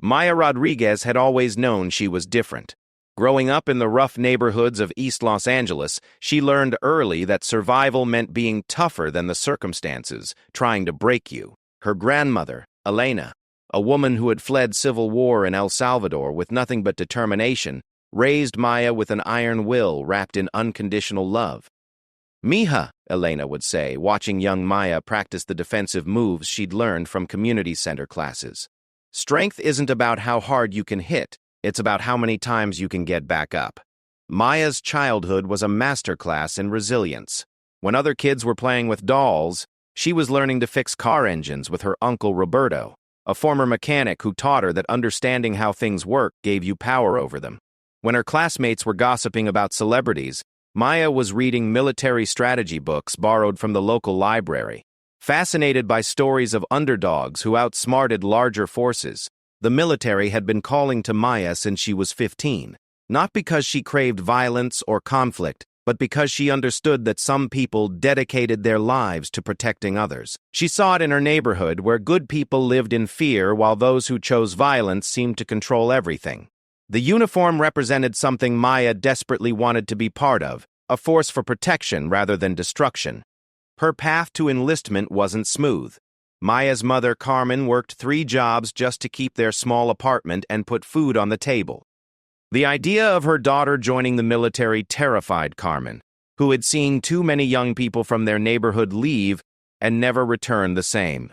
Maya Rodriguez had always known she was different. Growing up in the rough neighborhoods of East Los Angeles, she learned early that survival meant being tougher than the circumstances, trying to break you. Her grandmother, Elena, a woman who had fled civil war in El Salvador with nothing but determination, raised Maya with an iron will wrapped in unconditional love. "Mija," Elena would say, watching young Maya practice the defensive moves she'd learned from community center classes. "Strength isn't about how hard you can hit. It's about how many times you can get back up." Maya's childhood was a masterclass in resilience. When other kids were playing with dolls, she was learning to fix car engines with her uncle Roberto, a former mechanic who taught her that understanding how things work gave you power over them. When her classmates were gossiping about celebrities, Maya was reading military strategy books borrowed from the local library. Fascinated by stories of underdogs who outsmarted larger forces, the military had been calling to Maya since she was 15, not because she craved violence or conflict, but because she understood that some people dedicated their lives to protecting others. She saw it in her neighborhood, where good people lived in fear while those who chose violence seemed to control everything. The uniform represented something Maya desperately wanted to be part of, a force for protection rather than destruction. Her path to enlistment wasn't smooth. Maya's mother, Carmen, worked 3 jobs just to keep their small apartment and put food on the table. The idea of her daughter joining the military terrified Carmen, who had seen too many young people from their neighborhood leave and never return the same.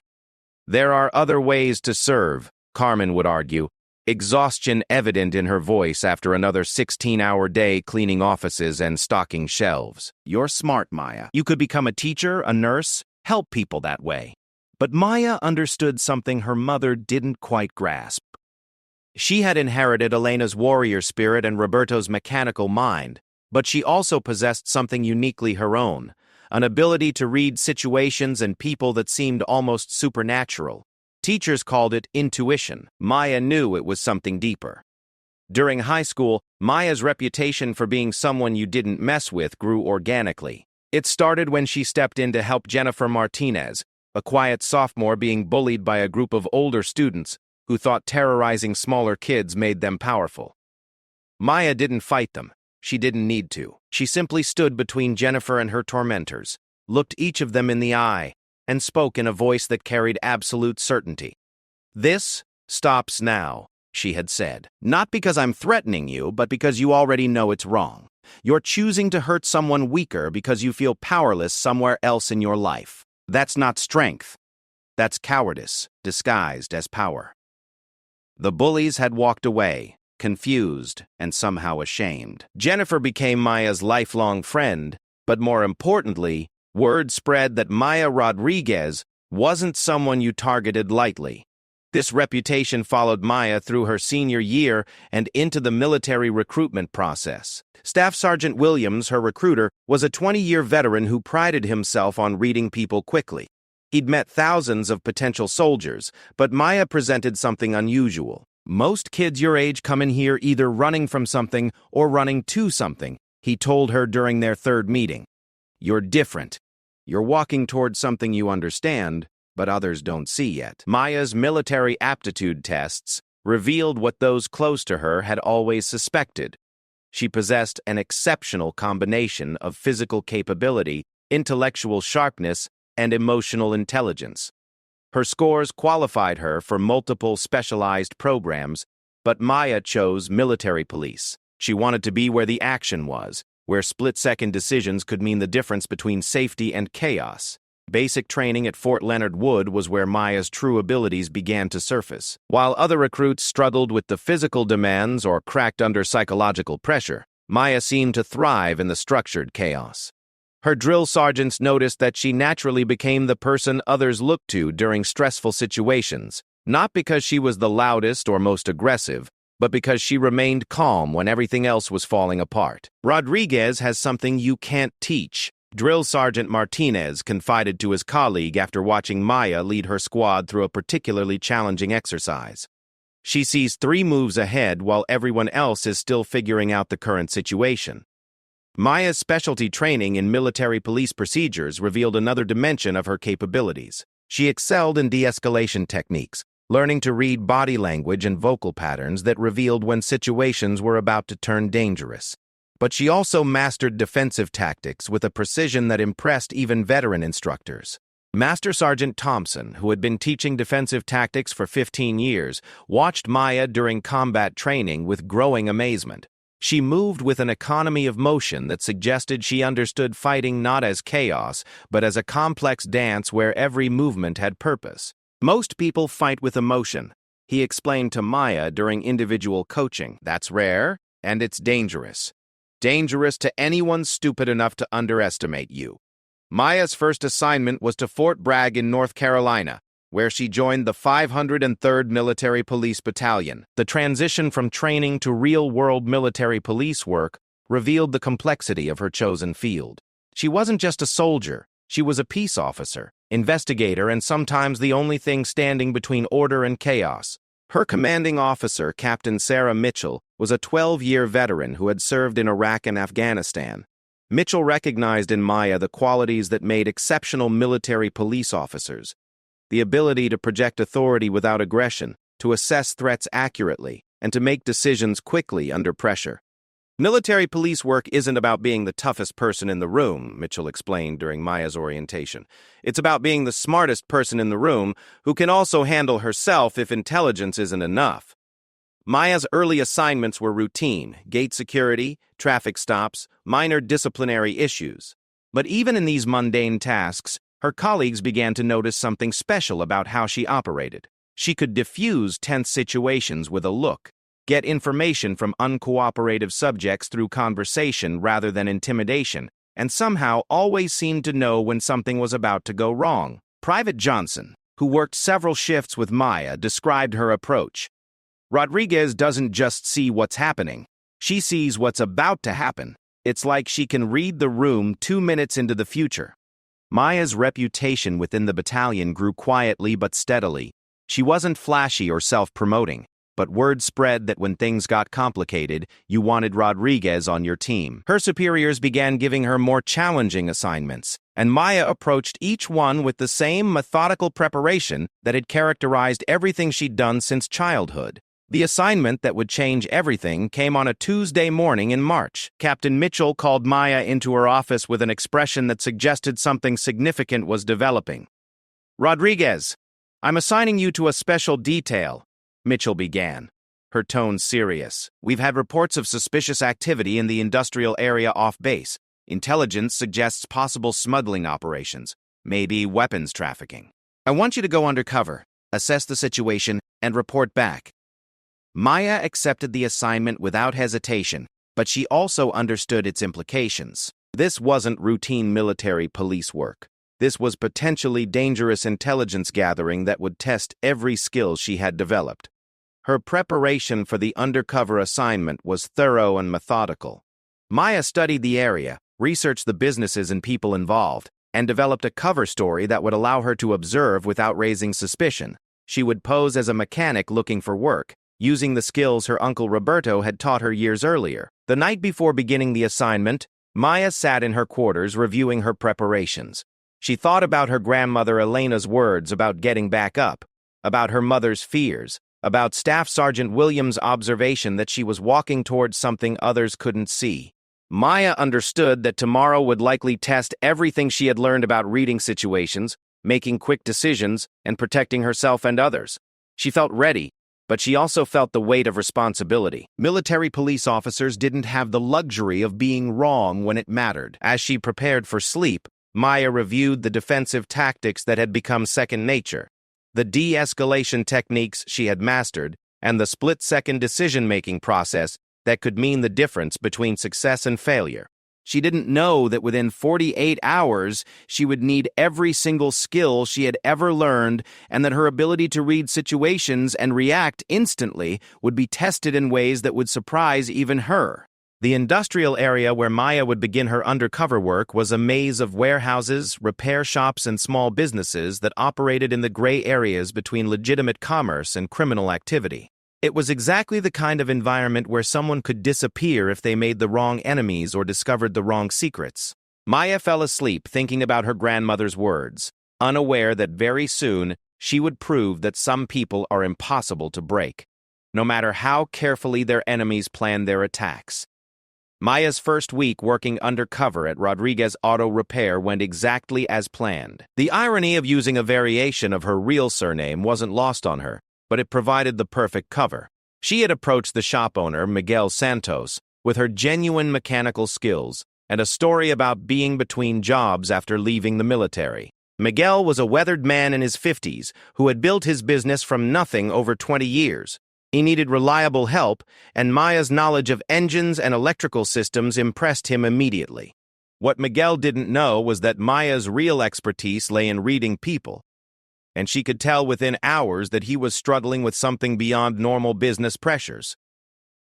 "There are other ways to serve," Carmen would argue, exhaustion evident in her voice after another 16-hour day cleaning offices and stocking shelves. "You're smart, Maya. You could become a teacher, a nurse, help people that way." But Maya understood something her mother didn't quite grasp. She had inherited Elena's warrior spirit and Roberto's mechanical mind, but she also possessed something uniquely her own, an ability to read situations and people that seemed almost supernatural. Teachers called it intuition. Maya knew it was something deeper. During high school, Maya's reputation for being someone you didn't mess with grew organically. It started when she stepped in to help Jennifer Martinez, a quiet sophomore being bullied by a group of older students who thought terrorizing smaller kids made them powerful. Maya didn't fight them. She didn't need to. She simply stood between Jennifer and her tormentors, looked each of them in the eye, and spoke in a voice that carried absolute certainty. "This stops now," she had said. "Not because I'm threatening you, but because you already know it's wrong. You're choosing to hurt someone weaker because you feel powerless somewhere else in your life. That's not strength. That's cowardice, disguised as power." The bullies had walked away, confused and somehow ashamed. Jennifer became Maya's lifelong friend, but more importantly, word spread that Maya Rodriguez wasn't someone you targeted lightly. This reputation followed Maya through her senior year and into the military recruitment process. Staff Sergeant Williams, her recruiter, was a 20-year veteran who prided himself on reading people quickly. He'd met thousands of potential soldiers, but Maya presented something unusual. "Most kids your age come in here either running from something or running to something," he told her during their 3rd meeting. "You're different. You're walking toward something you understand, but others don't see yet." Maya's military aptitude tests revealed what those close to her had always suspected. She possessed an exceptional combination of physical capability, intellectual sharpness, and emotional intelligence. Her scores qualified her for multiple specialized programs, but Maya chose military police. She wanted to be where the action was, where split-second decisions could mean the difference between safety and chaos. Basic training at Fort Leonard Wood was where Maya's true abilities began to surface. While other recruits struggled with the physical demands or cracked under psychological pressure, Maya seemed to thrive in the structured chaos. Her drill sergeants noticed that she naturally became the person others looked to during stressful situations, not because she was the loudest or most aggressive, but because she remained calm when everything else was falling apart. "Rodriguez has something you can't teach," Drill Sergeant Martinez confided to his colleague after watching Maya lead her squad through a particularly challenging exercise. "She sees 3 moves ahead while everyone else is still figuring out the current situation." Maya's specialty training in military police procedures revealed another dimension of her capabilities. She excelled in de-escalation techniques, learning to read body language and vocal patterns that revealed when situations were about to turn dangerous. But she also mastered defensive tactics with a precision that impressed even veteran instructors. Master Sergeant Thompson, who had been teaching defensive tactics for 15 years, watched Maya during combat training with growing amazement. She moved with an economy of motion that suggested she understood fighting not as chaos, but as a complex dance where every movement had purpose. Most people fight with emotion, he explained to Maya during individual coaching. That's rare, and it's dangerous. Dangerous to anyone stupid enough to underestimate you. Maya's first assignment was to Fort Bragg in North Carolina, where she joined the 503rd Military Police Battalion. The transition from training to real-world military police work revealed the complexity of her chosen field. She wasn't just a soldier, she was a peace officer, investigator, and sometimes the only thing standing between order and chaos. Her commanding officer, Captain Sarah Mitchell, was a 12-year veteran who had served in Iraq and Afghanistan. Mitchell recognized in Maya the qualities that made exceptional military police officers: the ability to project authority without aggression, to assess threats accurately, and to make decisions quickly under pressure. Military police work isn't about being the toughest person in the room, Mitchell explained during Maya's orientation. It's about being the smartest person in the room who can also handle herself if intelligence isn't enough. Maya's early assignments were routine: gate security, traffic stops, minor disciplinary issues. But even in these mundane tasks, her colleagues began to notice something special about how she operated. She could diffuse tense situations with a look, get information from uncooperative subjects through conversation rather than intimidation, and somehow always seemed to know when something was about to go wrong. Private Johnson, who worked several shifts with Maya, described her approach. Rodriguez doesn't just see what's happening. She sees what's about to happen. It's like she can read the room 2 minutes into the future. Maya's reputation within the battalion grew quietly but steadily. She wasn't flashy or self-promoting, but word spread that when things got complicated, you wanted Rodriguez on your team. Her superiors began giving her more challenging assignments, and Maya approached each one with the same methodical preparation that had characterized everything she'd done since childhood. The assignment that would change everything came on a Tuesday morning in March. Captain Mitchell called Maya into her office with an expression that suggested something significant was developing. "Rodriguez, I'm assigning you to a special detail," Mitchell began, her tone serious. "We've had reports of suspicious activity in the industrial area off base. Intelligence suggests possible smuggling operations, maybe weapons trafficking. I want you to go undercover, assess the situation, and report back." Maya accepted the assignment without hesitation, but she also understood its implications. This wasn't routine military police work. This was potentially dangerous intelligence gathering that would test every skill she had developed. Her preparation for the undercover assignment was thorough and methodical. Maya studied the area, researched the businesses and people involved, and developed a cover story that would allow her to observe without raising suspicion. She would pose as a mechanic looking for work, using the skills her uncle Roberto had taught her years earlier. The night before beginning the assignment, Maya sat in her quarters reviewing her preparations. She thought about her grandmother Elena's words about getting back up, about her mother's fears, about Staff Sergeant Williams' observation that she was walking towards something others couldn't see. Maya understood that tomorrow would likely test everything she had learned about reading situations, making quick decisions, and protecting herself and others. She felt ready, but she also felt the weight of responsibility. Military police officers didn't have the luxury of being wrong when it mattered. As she prepared for sleep, Maya reviewed the defensive tactics that had become second nature, the de-escalation techniques she had mastered, and the split-second decision-making process that could mean the difference between success and failure. She didn't know that within 48 hours, she would need every single skill she had ever learned, and that her ability to read situations and react instantly would be tested in ways that would surprise even her. The industrial area where Maya would begin her undercover work was a maze of warehouses, repair shops, and small businesses that operated in the gray areas between legitimate commerce and criminal activity. It was exactly the kind of environment where someone could disappear if they made the wrong enemies or discovered the wrong secrets. Maya fell asleep thinking about her grandmother's words, unaware that very soon she would prove that some people are impossible to break, no matter how carefully their enemies plan their attacks. Maya's first week working undercover at Rodriguez Auto Repair went exactly as planned. The irony of using a variation of her real surname wasn't lost on her, but it provided the perfect cover. She had approached the shop owner, Miguel Santos, with her genuine mechanical skills and a story about being between jobs after leaving the military. Miguel was a weathered man in his 50s who had built his business from nothing over 20 years. He needed reliable help, and Maya's knowledge of engines and electrical systems impressed him immediately. What Miguel didn't know was that Maya's real expertise lay in reading people, and she could tell within hours that he was struggling with something beyond normal business pressures.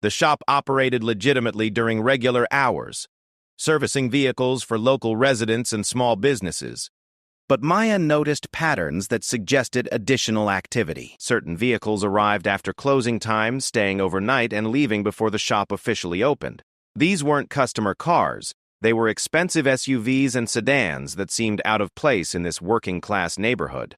The shop operated legitimately during regular hours, servicing vehicles for local residents and small businesses. But Maya noticed patterns that suggested additional activity. Certain vehicles arrived after closing time, staying overnight, and leaving before the shop officially opened. These weren't customer cars. They were expensive SUVs and sedans that seemed out of place in this working-class neighborhood.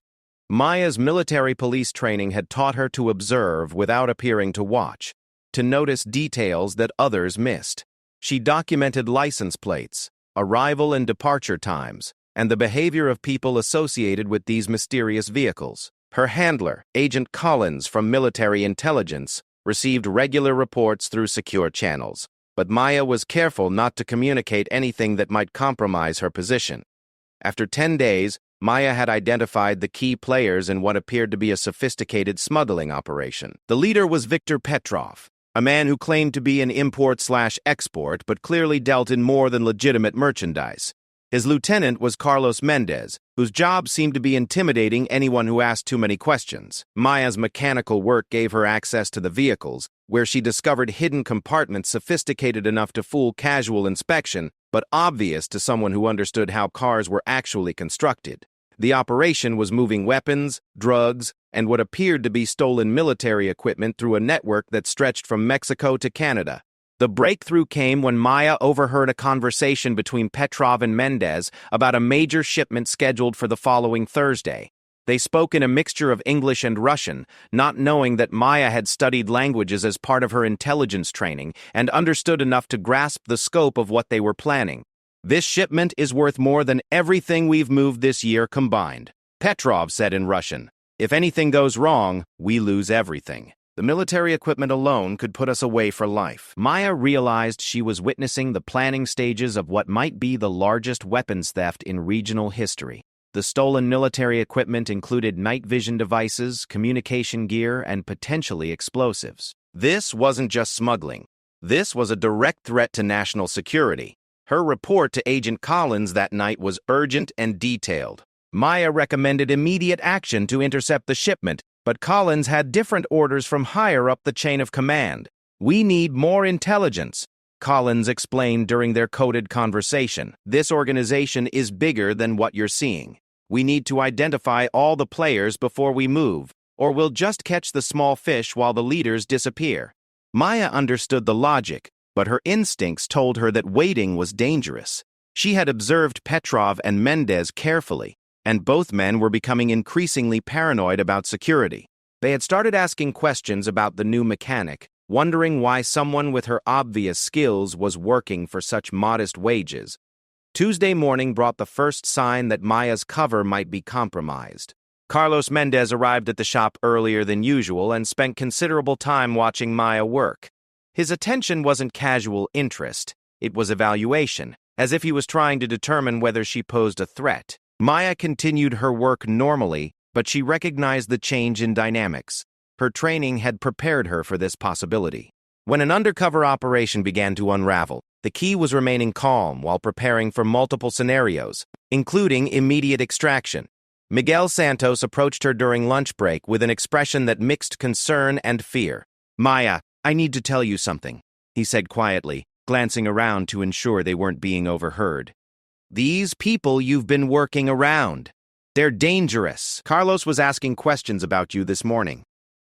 Maya's military police training had taught her to observe without appearing to watch, to notice details that others missed. She documented license plates, arrival and departure times, and the behavior of people associated with these mysterious vehicles. Her handler, Agent Collins from Military Intelligence, received regular reports through secure channels, but Maya was careful not to communicate anything that might compromise her position. After 10 days, Maya had identified the key players in what appeared to be a sophisticated smuggling operation. The leader was Viktor Petrov, a man who claimed to be an import/export but clearly dealt in more than legitimate merchandise. His lieutenant was Carlos Mendez, whose job seemed to be intimidating anyone who asked too many questions. Maya's mechanical work gave her access to the vehicles, where she discovered hidden compartments sophisticated enough to fool casual inspection, but obvious to someone who understood how cars were actually constructed. The operation was moving weapons, drugs, and what appeared to be stolen military equipment through a network that stretched from Mexico to Canada. The breakthrough came when Maya overheard a conversation between Petrov and Mendez about a major shipment scheduled for the following Thursday. They spoke in a mixture of English and Russian, not knowing that Maya had studied languages as part of her intelligence training and understood enough to grasp the scope of what they were planning. "This shipment is worth more than everything we've moved this year combined," Petrov said in Russian. "If anything goes wrong, we lose everything. The military equipment alone could put us away for life." Maya realized she was witnessing the planning stages of what might be the largest weapons theft in regional history. The stolen military equipment included night vision devices, communication gear, and potentially explosives. This wasn't just smuggling. This was a direct threat to national security. Her report to Agent Collins that night was urgent and detailed. Maya recommended immediate action to intercept the shipment, but Collins had different orders from higher up the chain of command. "We need more intelligence," Collins explained during their coded conversation. "This organization is bigger than what you're seeing. We need to identify all the players before we move, or we'll just catch the small fish while the leaders disappear." Maya understood the logic, but her instincts told her that waiting was dangerous. She had observed Petrov and Mendez carefully, and both men were becoming increasingly paranoid about security. They had started asking questions about the new mechanic, wondering why someone with her obvious skills was working for such modest wages. Tuesday morning brought the first sign that Maya's cover might be compromised. Carlos Mendez arrived at the shop earlier than usual and spent considerable time watching Maya work. His attention wasn't casual interest, it was evaluation, as if he was trying to determine whether she posed a threat. Maya continued her work normally, but she recognized the change in dynamics. Her training had prepared her for this possibility. When an undercover operation began to unravel, the key was remaining calm while preparing for multiple scenarios, including immediate extraction. Miguel Santos approached her during lunch break with an expression that mixed concern and fear. "Maya, I need to tell you something," he said quietly, glancing around to ensure they weren't being overheard. "These people you've been working around, they're dangerous." Carlos was asking questions about you this morning.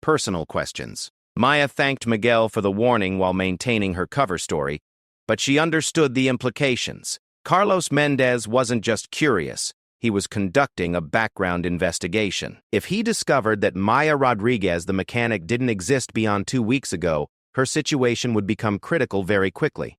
Personal questions. Maya thanked Miguel for the warning while maintaining her cover story, but she understood the implications. Carlos Mendez wasn't just curious, he was conducting a background investigation. If he discovered that Maya Rodriguez, the mechanic, didn't exist beyond 2 weeks ago, her situation would become critical very quickly.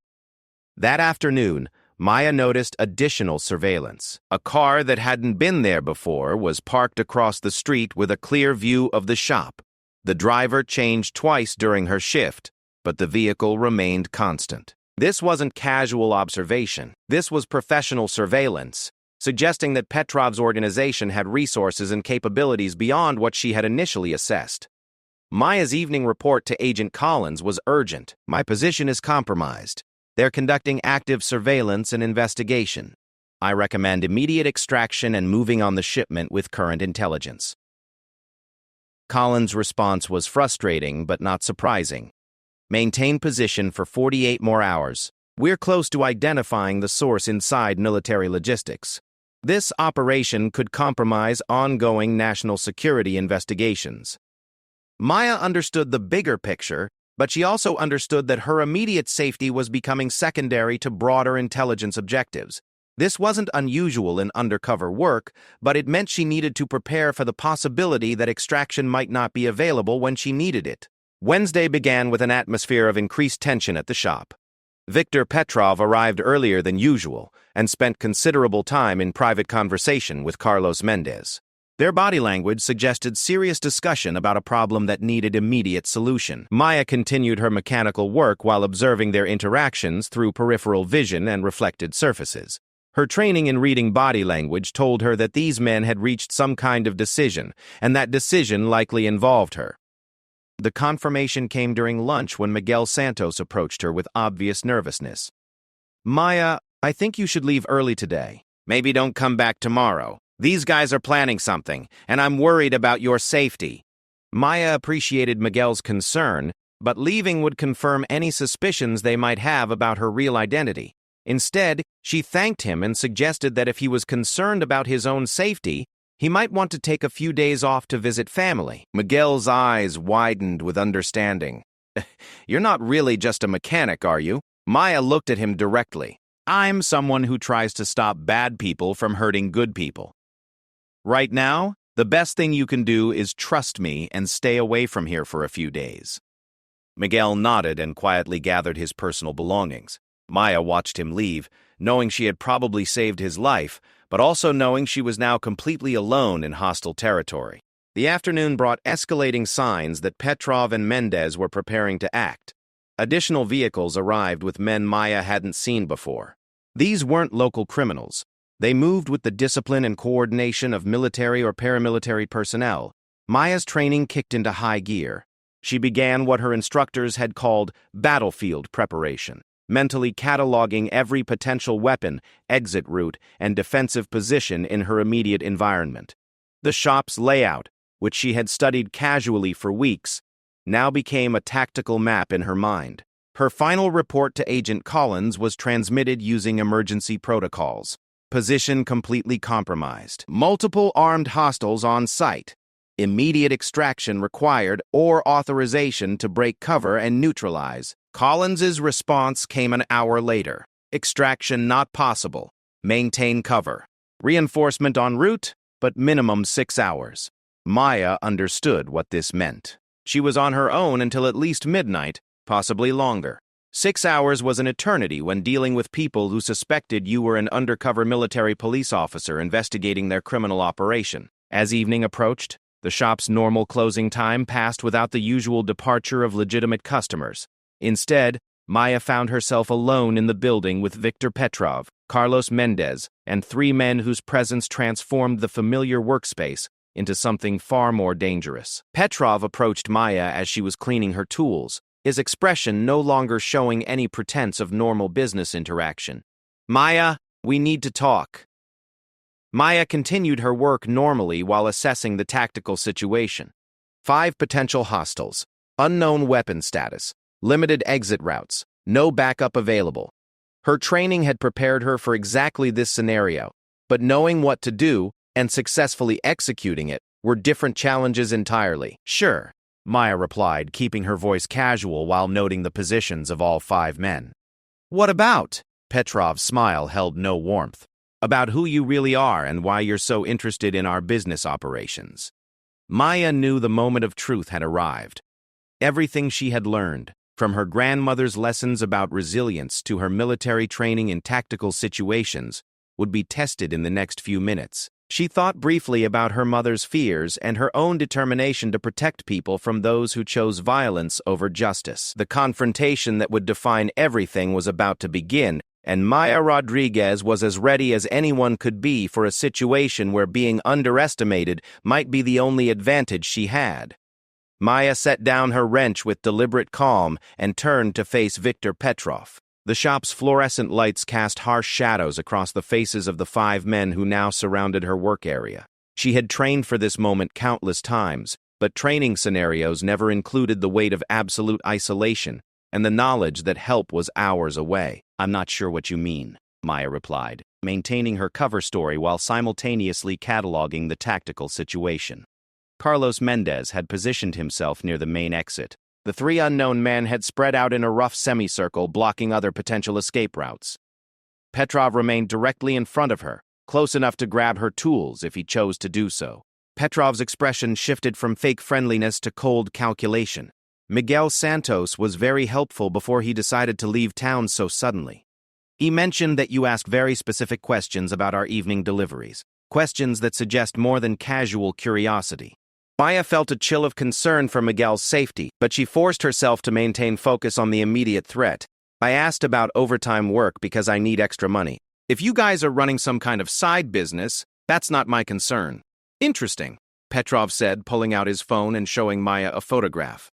That afternoon, Maya noticed additional surveillance. A car that hadn't been there before was parked across the street with a clear view of the shop. The driver changed twice during her shift, but the vehicle remained constant. This wasn't casual observation. This was professional surveillance, suggesting that Petrov's organization had resources and capabilities beyond what she had initially assessed. Maya's evening report to Agent Collins was urgent. "My position is compromised. They're conducting active surveillance and investigation. I recommend immediate extraction and moving on the shipment with current intelligence." Collins' response was frustrating but not surprising. "Maintain position for 48 more hours. We're close to identifying the source inside military logistics. This operation could compromise ongoing national security investigations." Maya understood the bigger picture, but she also understood that her immediate safety was becoming secondary to broader intelligence objectives. This wasn't unusual in undercover work, but it meant she needed to prepare for the possibility that extraction might not be available when she needed it. Wednesday began with an atmosphere of increased tension at the shop. Viktor Petrov arrived earlier than usual and spent considerable time in private conversation with Carlos Mendez. Their body language suggested serious discussion about a problem that needed immediate solution. Maya continued her mechanical work while observing their interactions through peripheral vision and reflected surfaces. Her training in reading body language told her that these men had reached some kind of decision, and that decision likely involved her. The confirmation came during lunch when Miguel Santos approached her with obvious nervousness. "Maya, I think you should leave early today. Maybe don't come back tomorrow. These guys are planning something, and I'm worried about your safety." Maya appreciated Miguel's concern, but leaving would confirm any suspicions they might have about her real identity. Instead, she thanked him and suggested that if he was concerned about his own safety, he might want to take a few days off to visit family. Miguel's eyes widened with understanding. "You're not really just a mechanic, are you?" Maya looked at him directly. "I'm someone who tries to stop bad people from hurting good people. Right now, the best thing you can do is trust me and stay away from here for a few days." Miguel nodded and quietly gathered his personal belongings. Maya watched him leave, knowing she had probably saved his life, but also knowing she was now completely alone in hostile territory. The afternoon brought escalating signs that Petrov and Mendez were preparing to act. Additional vehicles arrived with men Maya hadn't seen before. These weren't local criminals. They moved with the discipline and coordination of military or paramilitary personnel. Maya's training kicked into high gear. She began what her instructors had called battlefield preparation, mentally cataloging every potential weapon, exit route, and defensive position in her immediate environment. The shop's layout, which she had studied casually for weeks, now became a tactical map in her mind. Her final report to Agent Collins was transmitted using emergency protocols. Position completely compromised. Multiple armed hostiles on site. Immediate extraction required or authorization to break cover and neutralize. Collins's response came an hour later. Extraction not possible. Maintain cover. Reinforcement en route, but minimum 6 hours. Maya understood what this meant. She was on her own until at least midnight, possibly longer. 6 hours was an eternity when dealing with people who suspected you were an undercover military police officer investigating their criminal operation. As evening approached, the shop's normal closing time passed without the usual departure of legitimate customers. Instead, Maya found herself alone in the building with Viktor Petrov, Carlos Mendez, and 3 men whose presence transformed the familiar workspace into something far more dangerous. Petrov approached Maya as she was cleaning her tools, his expression no longer showing any pretense of normal business interaction. "Maya, we need to talk." Maya continued her work normally while assessing the tactical situation. 5 potential hostiles, unknown weapon status, limited exit routes, no backup available. Her training had prepared her for exactly this scenario, but knowing what to do and successfully executing it were different challenges entirely. "Sure," Maya replied, keeping her voice casual while noting the positions of all 5 men. "What about?" Petrov's smile held no warmth. about who you really are and why you're so interested in our business operations. Maya knew the moment of truth had arrived. Everything she had learned, from her grandmother's lessons about resilience to her military training in tactical situations, would be tested in the next few minutes. She thought briefly about her mother's fears and her own determination to protect people from those who chose violence over justice. The confrontation that would define everything was about to begin, and Maya Rodriguez was as ready as anyone could be for a situation where being underestimated might be the only advantage she had. Maya set down her wrench with deliberate calm and turned to face Viktor Petrov. The shop's fluorescent lights cast harsh shadows across the faces of the 5 men who now surrounded her work area. She had trained for this moment countless times, but training scenarios never included the weight of absolute isolation and the knowledge that help was hours away. "I'm not sure what you mean," Maya replied, maintaining her cover story while simultaneously cataloging the tactical situation. Carlos Mendez had positioned himself near the main exit. The 3 unknown men had spread out in a rough semicircle, blocking other potential escape routes. Petrov remained directly in front of her, close enough to grab her tools if he chose to do so. Petrov's expression shifted from fake friendliness to cold calculation. Miguel Santos was very helpful before he decided to leave town so suddenly. He mentioned that you asked very specific questions about our evening deliveries, questions that suggest more than casual curiosity. Maya felt a chill of concern for Miguel's safety, but she forced herself to maintain focus on the immediate threat. "I asked about overtime work because I need extra money. If you guys are running some kind of side business, that's not my concern." "Interesting," Petrov said, pulling out his phone and showing Maya a photograph.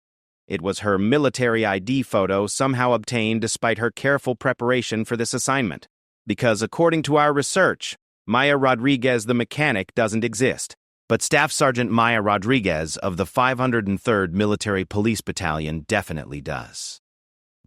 It was her military ID photo, somehow obtained despite her careful preparation for this assignment. "Because according to our research, Maya Rodriguez the mechanic doesn't exist. But Staff Sergeant Maya Rodriguez of the 503rd Military Police Battalion definitely does."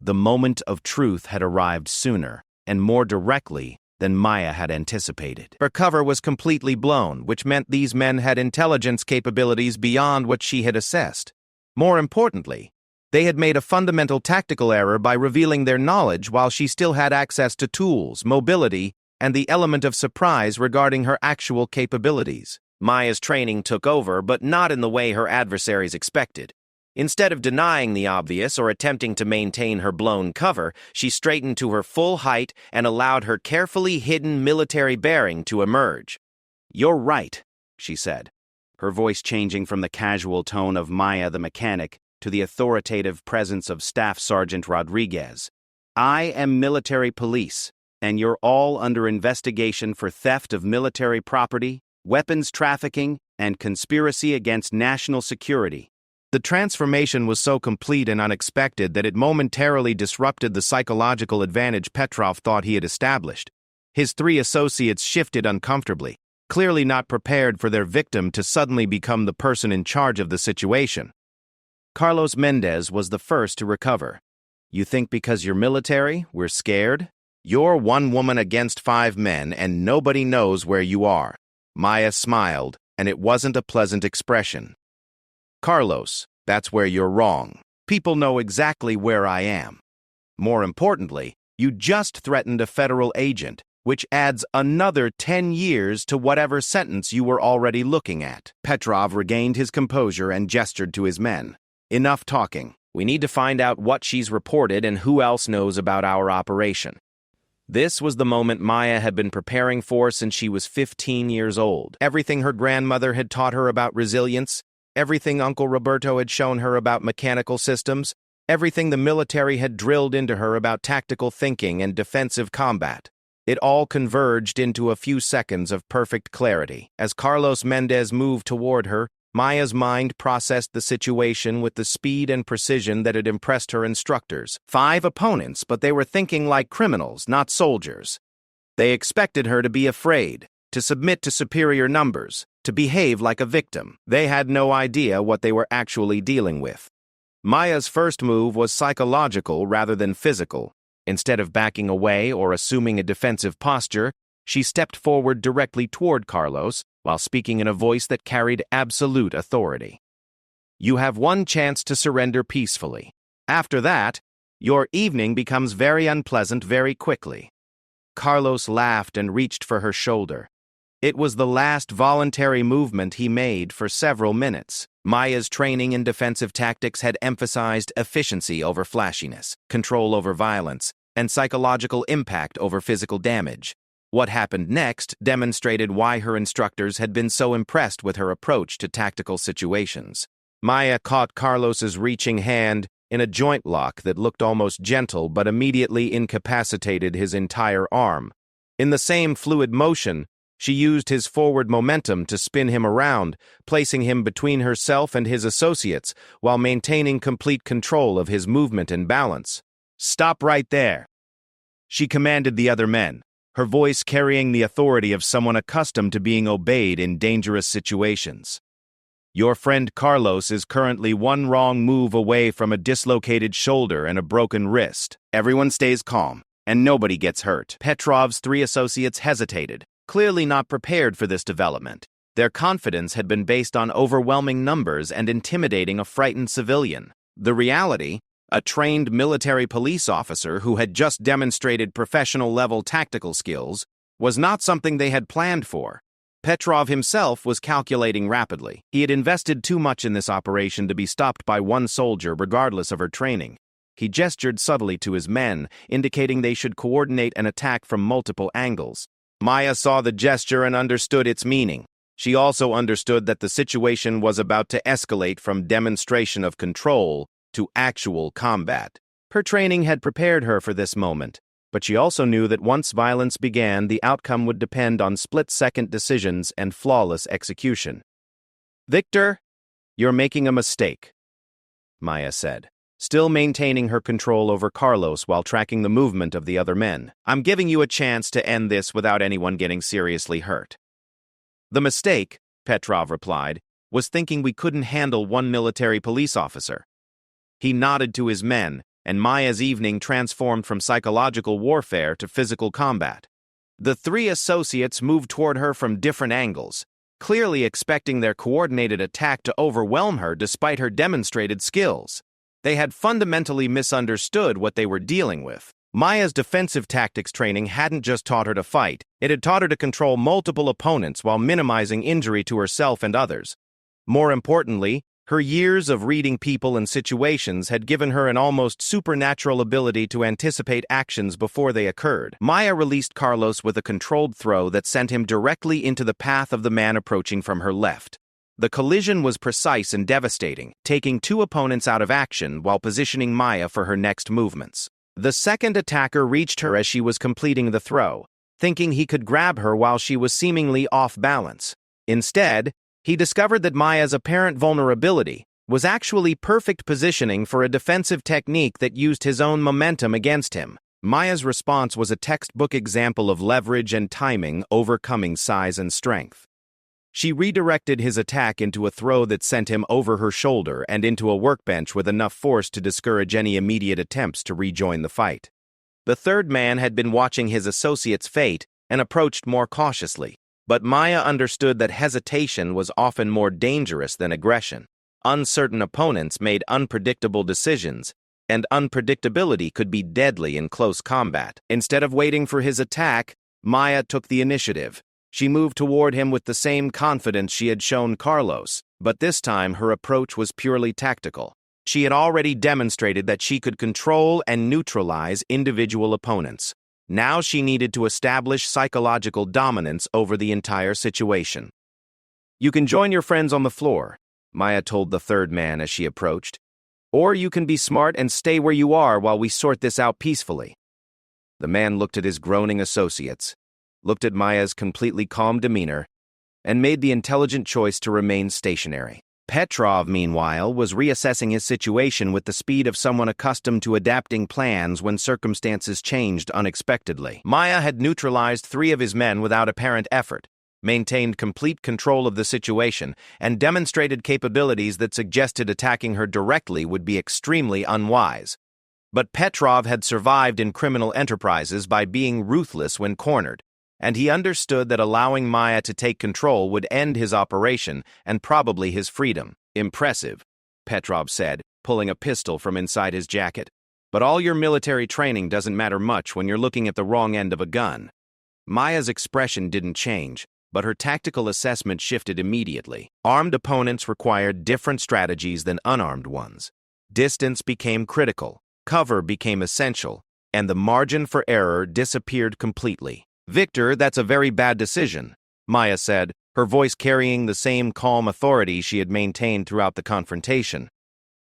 The moment of truth had arrived sooner, and more directly, than Maya had anticipated. Her cover was completely blown, which meant these men had intelligence capabilities beyond what she had assessed. More importantly, they had made a fundamental tactical error by revealing their knowledge while she still had access to tools, mobility, and the element of surprise regarding her actual capabilities. Maya's training took over, but not in the way her adversaries expected. Instead of denying the obvious or attempting to maintain her blown cover, she straightened to her full height and allowed her carefully hidden military bearing to emerge. "You're right," she said, her voice changing from the casual tone of Maya the mechanic to the authoritative presence of Staff Sergeant Rodriguez. "I am military police, and you're all under investigation for theft of military property, weapons trafficking, and conspiracy against national security." The transformation was so complete and unexpected that it momentarily disrupted the psychological advantage Petrov thought he had established. His 3 associates shifted uncomfortably, clearly not prepared for their victim to suddenly become the person in charge of the situation. Carlos Mendez was the first to recover. "You think because you're military, we're scared? You're 1 woman against 5 men, and nobody knows where you are." Maya smiled, and it wasn't a pleasant expression. "Carlos, that's where you're wrong. People know exactly where I am. More importantly, you just threatened a federal agent, which adds another 10 years to whatever sentence you were already looking at." Petrov regained his composure and gestured to his men. "Enough talking. We need to find out what she's reported and who else knows about our operation." This was the moment Maya had been preparing for since she was 15 years old. Everything her grandmother had taught her about resilience, everything Uncle Roberto had shown her about mechanical systems, everything the military had drilled into her about tactical thinking and defensive combat. It all converged into a few seconds of perfect clarity. As Carlos Mendez moved toward her, Maya's mind processed the situation with the speed and precision that had impressed her instructors. 5 opponents, but they were thinking like criminals, not soldiers. They expected her to be afraid, to submit to superior numbers, to behave like a victim. They had no idea what they were actually dealing with. Maya's first move was psychological rather than physical. Instead of backing away or assuming a defensive posture, she stepped forward directly toward Carlos while speaking in a voice that carried absolute authority. "You have 1 chance to surrender peacefully. After that, your evening becomes very unpleasant very quickly." Carlos laughed and reached for her shoulder. It was the last voluntary movement he made for several minutes. Maya's training in defensive tactics had emphasized efficiency over flashiness, control over violence, and psychological impact over physical damage. What happened next demonstrated why her instructors had been so impressed with her approach to tactical situations. Maya caught Carlos's reaching hand in a joint lock that looked almost gentle but immediately incapacitated his entire arm. In the same fluid motion, she used his forward momentum to spin him around, placing him between herself and his associates while maintaining complete control of his movement and balance. "Stop right there," she commanded the other men, her voice carrying the authority of someone accustomed to being obeyed in dangerous situations. "Your friend Carlos is currently one wrong move away from a dislocated shoulder and a broken wrist. Everyone stays calm, and nobody gets hurt." Petrov's three associates hesitated, clearly not prepared for this development. Their confidence had been based on overwhelming numbers and intimidating a frightened civilian. The reality, a trained military police officer who had just demonstrated professional-level tactical skills, was not something they had planned for. Petrov himself was calculating rapidly. He had invested too much in this operation to be stopped by one soldier regardless of her training. He gestured subtly to his men, indicating they should coordinate an attack from multiple angles. Maya saw the gesture and understood its meaning. She also understood that the situation was about to escalate from demonstration of control to actual combat. Her training had prepared her for this moment, but she also knew that once violence began, the outcome would depend on split-second decisions and flawless execution. "Victor, you're making a mistake," Maya said, still maintaining her control over Carlos while tracking the movement of the other men. "I'm giving you a chance to end this without anyone getting seriously hurt." "The mistake," Petrov replied, "was thinking we couldn't handle one military police officer." He nodded to his men, and Maya's evening transformed from psychological warfare to physical combat. The three associates moved toward her from different angles, clearly expecting their coordinated attack to overwhelm her despite her demonstrated skills. They had fundamentally misunderstood what they were dealing with. Maya's defensive tactics training hadn't just taught her to fight, it had taught her to control multiple opponents while minimizing injury to herself and others. More importantly, her years of reading people and situations had given her an almost supernatural ability to anticipate actions before they occurred. Maya released Carlos with a controlled throw that sent him directly into the path of the man approaching from her left. The collision was precise and devastating, taking two opponents out of action while positioning Maya for her next movements. The second attacker reached her as she was completing the throw, thinking he could grab her while she was seemingly off balance. Instead, he discovered that Maya's apparent vulnerability was actually perfect positioning for a defensive technique that used his own momentum against him. Maya's response was a textbook example of leverage and timing overcoming size and strength. She redirected his attack into a throw that sent him over her shoulder and into a workbench with enough force to discourage any immediate attempts to rejoin the fight. The third man had been watching his associate's fate and approached more cautiously, but Maya understood that hesitation was often more dangerous than aggression. Uncertain opponents made unpredictable decisions, and unpredictability could be deadly in close combat. Instead of waiting for his attack, Maya took the initiative. She moved toward him with the same confidence she had shown Carlos, but this time her approach was purely tactical. She had already demonstrated that she could control and neutralize individual opponents. Now she needed to establish psychological dominance over the entire situation. "You can join your friends on the floor," Maya told the third man as she approached. "Or you can be smart and stay where you are while we sort this out peacefully." The man looked at his groaning associates, looked at Maya's completely calm demeanor, and made the intelligent choice to remain stationary. Petrov, meanwhile, was reassessing his situation with the speed of someone accustomed to adapting plans when circumstances changed unexpectedly. Maya had neutralized 3 of his men without apparent effort, maintained complete control of the situation, and demonstrated capabilities that suggested attacking her directly would be extremely unwise. But Petrov had survived in criminal enterprises by being ruthless when cornered, and he understood that allowing Maya to take control would end his operation and probably his freedom. "Impressive," Petrov said, pulling a pistol from inside his jacket. But all your military training doesn't matter much when you're looking at the wrong end of a gun. Maya's expression didn't change, but her tactical assessment shifted immediately. Armed opponents required different strategies than unarmed ones. Distance became critical, cover became essential, and the margin for error disappeared completely. "Victor, that's a very bad decision," Maya said, her voice carrying the same calm authority she had maintained throughout the confrontation.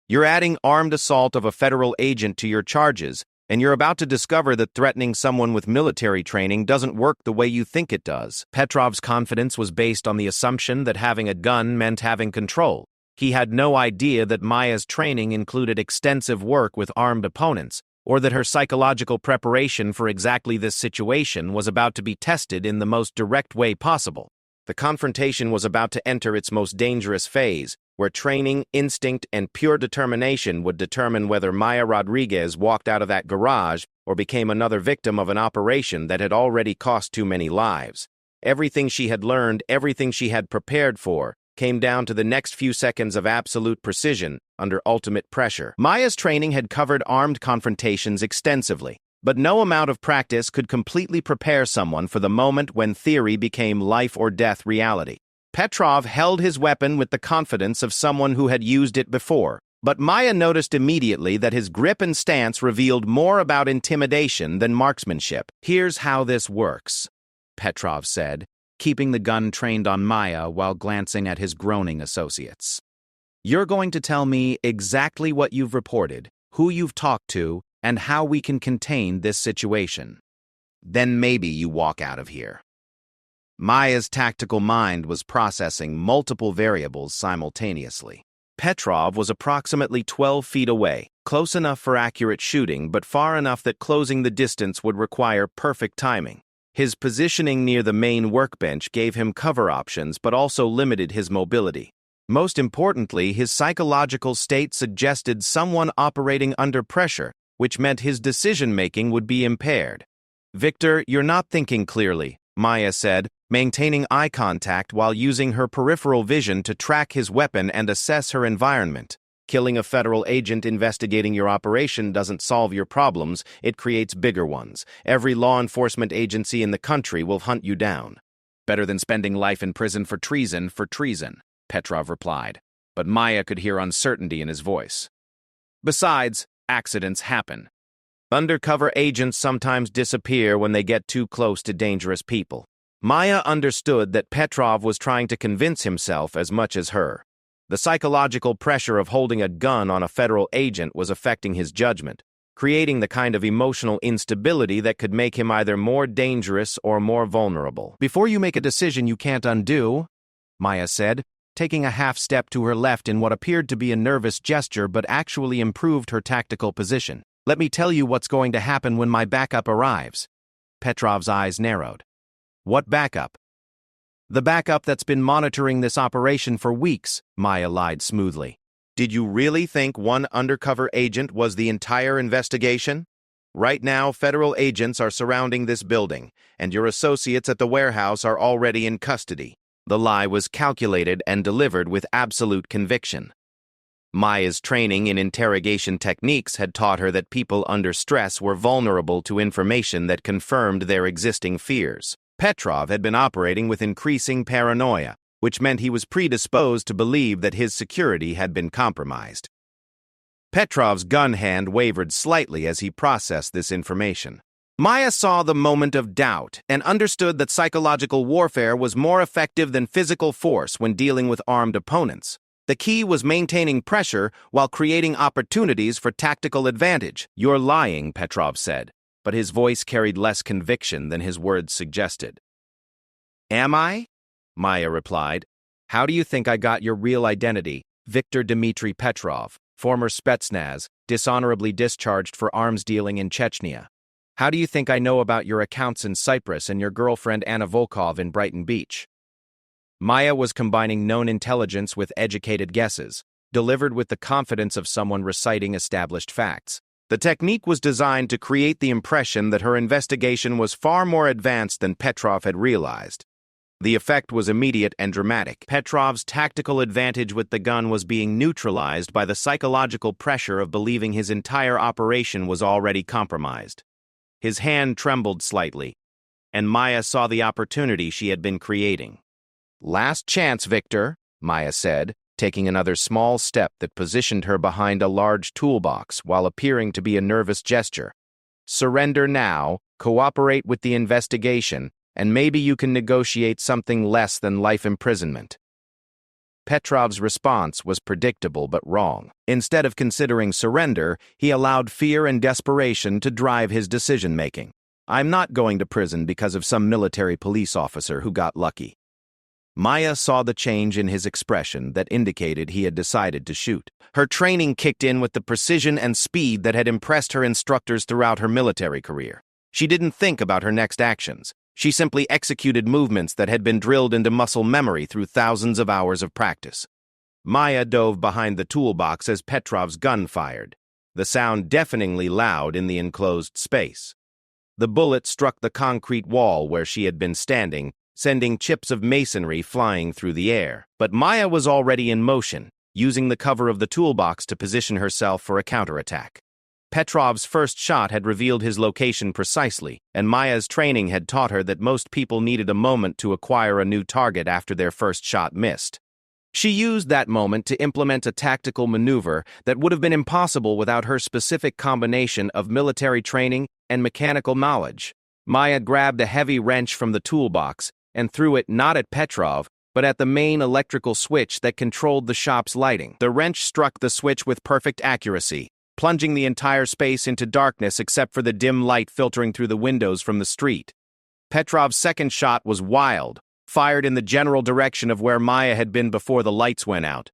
"You're adding armed assault of a federal agent to your charges, and you're about to discover that threatening someone with military training doesn't work the way you think it does." Petrov's confidence was based on the assumption that having a gun meant having control. He had no idea that Maya's training included extensive work with armed opponents, or that her psychological preparation for exactly this situation was about to be tested in the most direct way possible. The confrontation was about to enter its most dangerous phase, where training, instinct, and pure determination would determine whether Maya Rodriguez walked out of that garage or became another victim of an operation that had already cost too many lives. Everything she had learned, everything she had prepared for, came down to the next few seconds of absolute precision under ultimate pressure. Maya's training had covered armed confrontations extensively, but no amount of practice could completely prepare someone for the moment when theory became life-or-death reality. Petrov held his weapon with the confidence of someone who had used it before, but Maya noticed immediately that his grip and stance revealed more about intimidation than marksmanship. "Here's how this works," Petrov said, keeping the gun trained on Maya while glancing at his groaning associates. "You're going to tell me exactly what you've reported, who you've talked to, and how we can contain this situation. Then maybe you walk out of here." Maya's tactical mind was processing multiple variables simultaneously. Petrov was approximately 12 feet away, close enough for accurate shooting, but far enough that closing the distance would require perfect timing. His positioning near the main workbench gave him cover options but also limited his mobility. Most importantly, his psychological state suggested someone operating under pressure, which meant his decision-making would be impaired. "Victor, you're not thinking clearly," Maya said, maintaining eye contact while using her peripheral vision to track his weapon and assess her environment. "Killing a federal agent investigating your operation doesn't solve your problems, it creates bigger ones. Every law enforcement agency in the country will hunt you down." "Better than spending life in prison for treason, Petrov replied, but Maya could hear uncertainty in his voice. "Besides, accidents happen. Undercover agents sometimes disappear when they get too close to dangerous people." Maya understood that Petrov was trying to convince himself as much as her. The psychological pressure of holding a gun on a federal agent was affecting his judgment, creating the kind of emotional instability that could make him either more dangerous or more vulnerable. "Before you make a decision you can't undo," Maya said, taking a half step to her left in what appeared to be a nervous gesture but actually improved her tactical position. "Let me tell you what's going to happen when my backup arrives." Petrov's eyes narrowed. "What backup?" "The backup that's been monitoring this operation for weeks," Maya lied smoothly. "Did you really think one undercover agent was the entire investigation? Right now, federal agents are surrounding this building, and your associates at the warehouse are already in custody." The lie was calculated and delivered with absolute conviction. Maya's training in interrogation techniques had taught her that people under stress were vulnerable to information that confirmed their existing fears. Petrov had been operating with increasing paranoia, which meant he was predisposed to believe that his security had been compromised. Petrov's gun hand wavered slightly as he processed this information. Maya saw the moment of doubt and understood that psychological warfare was more effective than physical force when dealing with armed opponents. The key was maintaining pressure while creating opportunities for tactical advantage. "You're lying," Petrov said, but his voice carried less conviction than his words suggested. "Am I?" Maya replied. "How do you think I got your real identity? Viktor Dmitry Petrov, former Spetsnaz, dishonorably discharged for arms dealing in Chechnya. How do you think I know about your accounts in Cyprus and your girlfriend Anna Volkov in Brighton Beach?" Maya was combining known intelligence with educated guesses, delivered with the confidence of someone reciting established facts. The technique was designed to create the impression that her investigation was far more advanced than Petrov had realized. The effect was immediate and dramatic. Petrov's tactical advantage with the gun was being neutralized by the psychological pressure of believing his entire operation was already compromised. His hand trembled slightly, and Maya saw the opportunity she had been creating. "Last chance, Victor," Maya said, taking another small step that positioned her behind a large toolbox while appearing to be a nervous gesture. "Surrender now, cooperate with the investigation, and maybe you can negotiate something less than life imprisonment." Petrov's response was predictable but wrong. Instead of considering surrender, he allowed fear and desperation to drive his decision-making. "I'm not going to prison because of some military police officer who got lucky." Maya saw the change in his expression that indicated he had decided to shoot. Her training kicked in with the precision and speed that had impressed her instructors throughout her military career. She didn't think about her next actions. She simply executed movements that had been drilled into muscle memory through thousands of hours of practice. Maya dove behind the toolbox as Petrov's gun fired, the sound deafeningly loud in the enclosed space. The bullet struck the concrete wall where she had been standing, sending chips of masonry flying through the air. But Maya was already in motion, using the cover of the toolbox to position herself for a counterattack. Petrov's first shot had revealed his location precisely, and Maya's training had taught her that most people needed a moment to acquire a new target after their first shot missed. She used that moment to implement a tactical maneuver that would have been impossible without her specific combination of military training and mechanical knowledge. Maya grabbed a heavy wrench from the toolbox and threw it not at Petrov, but at the main electrical switch that controlled the shop's lighting. The wrench struck the switch with perfect accuracy, plunging the entire space into darkness except for the dim light filtering through the windows from the street. Petrov's second shot was wild, fired in the general direction of where Maya had been before the lights went out.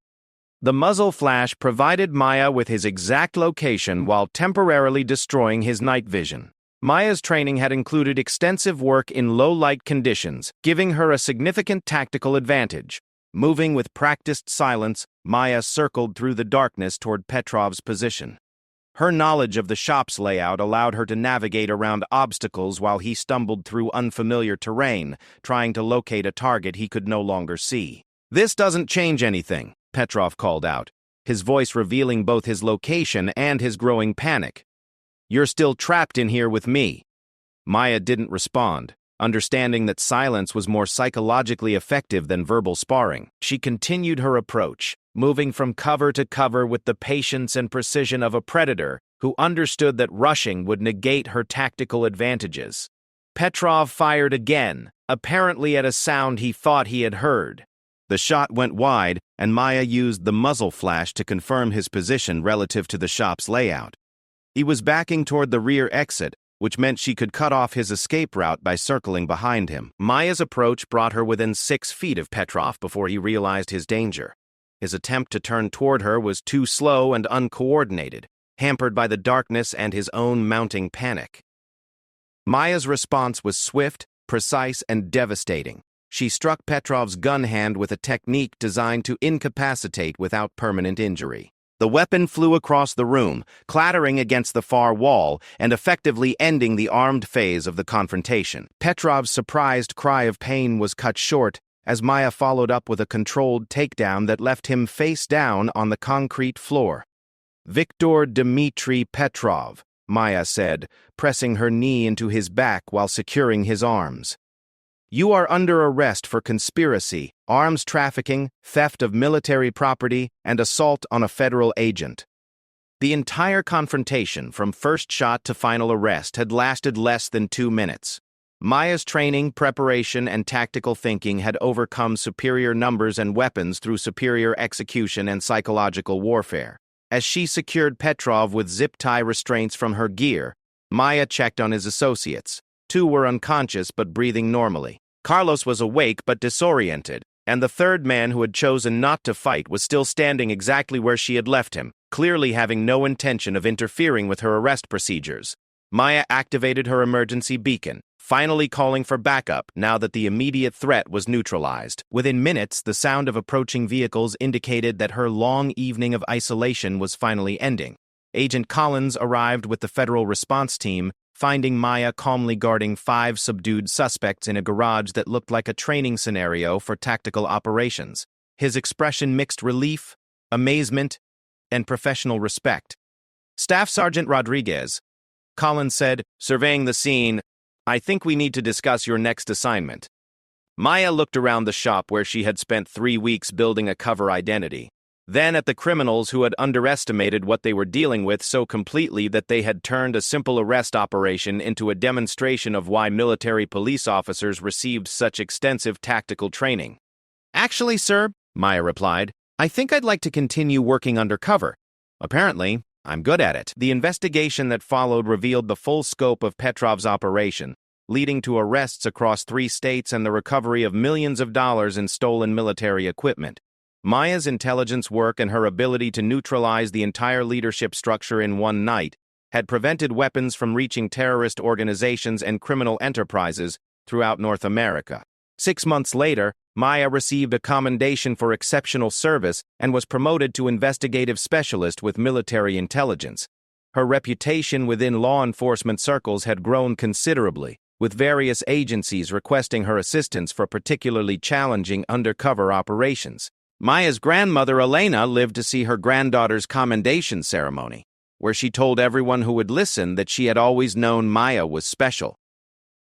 The muzzle flash provided Maya with his exact location while temporarily destroying his night vision. Maya's training had included extensive work in low-light conditions, giving her a significant tactical advantage. Moving with practiced silence, Maya circled through the darkness toward Petrov's position. Her knowledge of the shop's layout allowed her to navigate around obstacles while he stumbled through unfamiliar terrain, trying to locate a target he could no longer see. "This doesn't change anything," Petrov called out, his voice revealing both his location and his growing panic. "You're still trapped in here with me." Maya didn't respond, understanding that silence was more psychologically effective than verbal sparring. She continued her approach, moving from cover to cover with the patience and precision of a predator who understood that rushing would negate her tactical advantages. Petrov fired again, apparently at a sound he thought he had heard. The shot went wide, and Maya used the muzzle flash to confirm his position relative to the shop's layout. He was backing toward the rear exit, which meant she could cut off his escape route by circling behind him. Maya's approach brought her within 6 feet of Petrov before he realized his danger. His attempt to turn toward her was too slow and uncoordinated, hampered by the darkness and his own mounting panic. Maya's response was swift, precise, and devastating. She struck Petrov's gun hand with a technique designed to incapacitate without permanent injury. The weapon flew across the room, clattering against the far wall and effectively ending the armed phase of the confrontation. Petrov's surprised cry of pain was cut short as Maya followed up with a controlled takedown that left him face down on the concrete floor. "Viktor Dmitry Petrov," Maya said, pressing her knee into his back while securing his arms. "You are under arrest for conspiracy, arms trafficking, theft of military property, and assault on a federal agent." The entire confrontation, from first shot to final arrest, had lasted less than 2 minutes. Maya's training, preparation, and tactical thinking had overcome superior numbers and weapons through superior execution and psychological warfare. As she secured Petrov with zip-tie restraints from her gear, Maya checked on his associates. 2 were unconscious but breathing normally. Carlos was awake but disoriented, and the third man who had chosen not to fight was still standing exactly where she had left him, clearly having no intention of interfering with her arrest procedures. Maya activated her emergency beacon, finally calling for backup now that the immediate threat was neutralized. Within minutes, the sound of approaching vehicles indicated that her long evening of isolation was finally ending. Agent Collins arrived with the federal response team, finding Maya calmly guarding 5 subdued suspects in a garage that looked like a training scenario for tactical operations. His expression mixed relief, amazement, and professional respect. "Staff Sergeant Rodriguez," Collins said, surveying the scene, "I think we need to discuss your next assignment." Maya looked around the shop where she had spent 3 weeks building a cover identity, then at the criminals who had underestimated what they were dealing with so completely that they had turned a simple arrest operation into a demonstration of why military police officers received such extensive tactical training. "Actually, sir," Maya replied, "I think I'd like to continue working undercover. Apparently, I'm good at it." The investigation that followed revealed the full scope of Petrov's operation, leading to arrests across 3 states and the recovery of millions of dollars in stolen military equipment. Maya's intelligence work and her ability to neutralize the entire leadership structure in one night had prevented weapons from reaching terrorist organizations and criminal enterprises throughout North America. 6 months later, Maya received a commendation for exceptional service and was promoted to investigative specialist with military intelligence. Her reputation within law enforcement circles had grown considerably, with various agencies requesting her assistance for particularly challenging undercover operations. Maya's grandmother, Elena, lived to see her granddaughter's commendation ceremony, where she told everyone who would listen that she had always known Maya was special.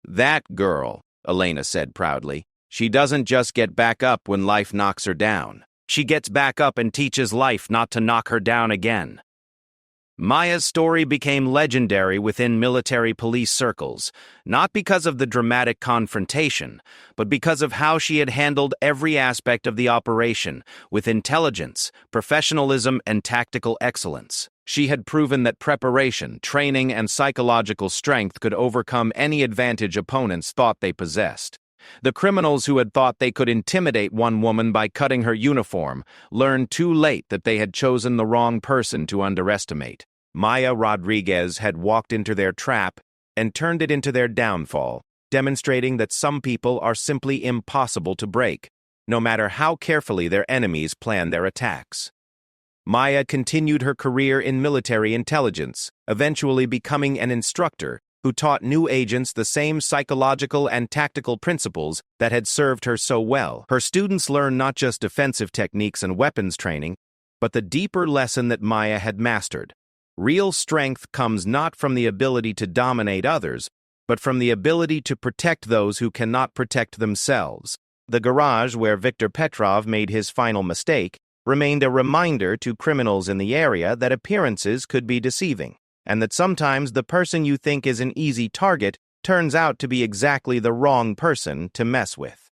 "That girl," Elena said proudly, "she doesn't just get back up when life knocks her down. She gets back up and teaches life not to knock her down again." Maya's story became legendary within military police circles, not because of the dramatic confrontation, but because of how she had handled every aspect of the operation with intelligence, professionalism, and tactical excellence. She had proven that preparation, training, and psychological strength could overcome any advantage opponents thought they possessed. The criminals who had thought they could intimidate one woman by cutting her uniform learned too late that they had chosen the wrong person to underestimate. Maya Rodriguez had walked into their trap and turned it into their downfall, demonstrating that some people are simply impossible to break, no matter how carefully their enemies plan their attacks. Maya continued her career in military intelligence, eventually becoming an instructor who taught new agents the same psychological and tactical principles that had served her so well. Her students learned not just defensive techniques and weapons training, but the deeper lesson that Maya had mastered. Real strength comes not from the ability to dominate others, but from the ability to protect those who cannot protect themselves. The garage where Viktor Petrov made his final mistake remained a reminder to criminals in the area that appearances could be deceiving, and that sometimes the person you think is an easy target turns out to be exactly the wrong person to mess with.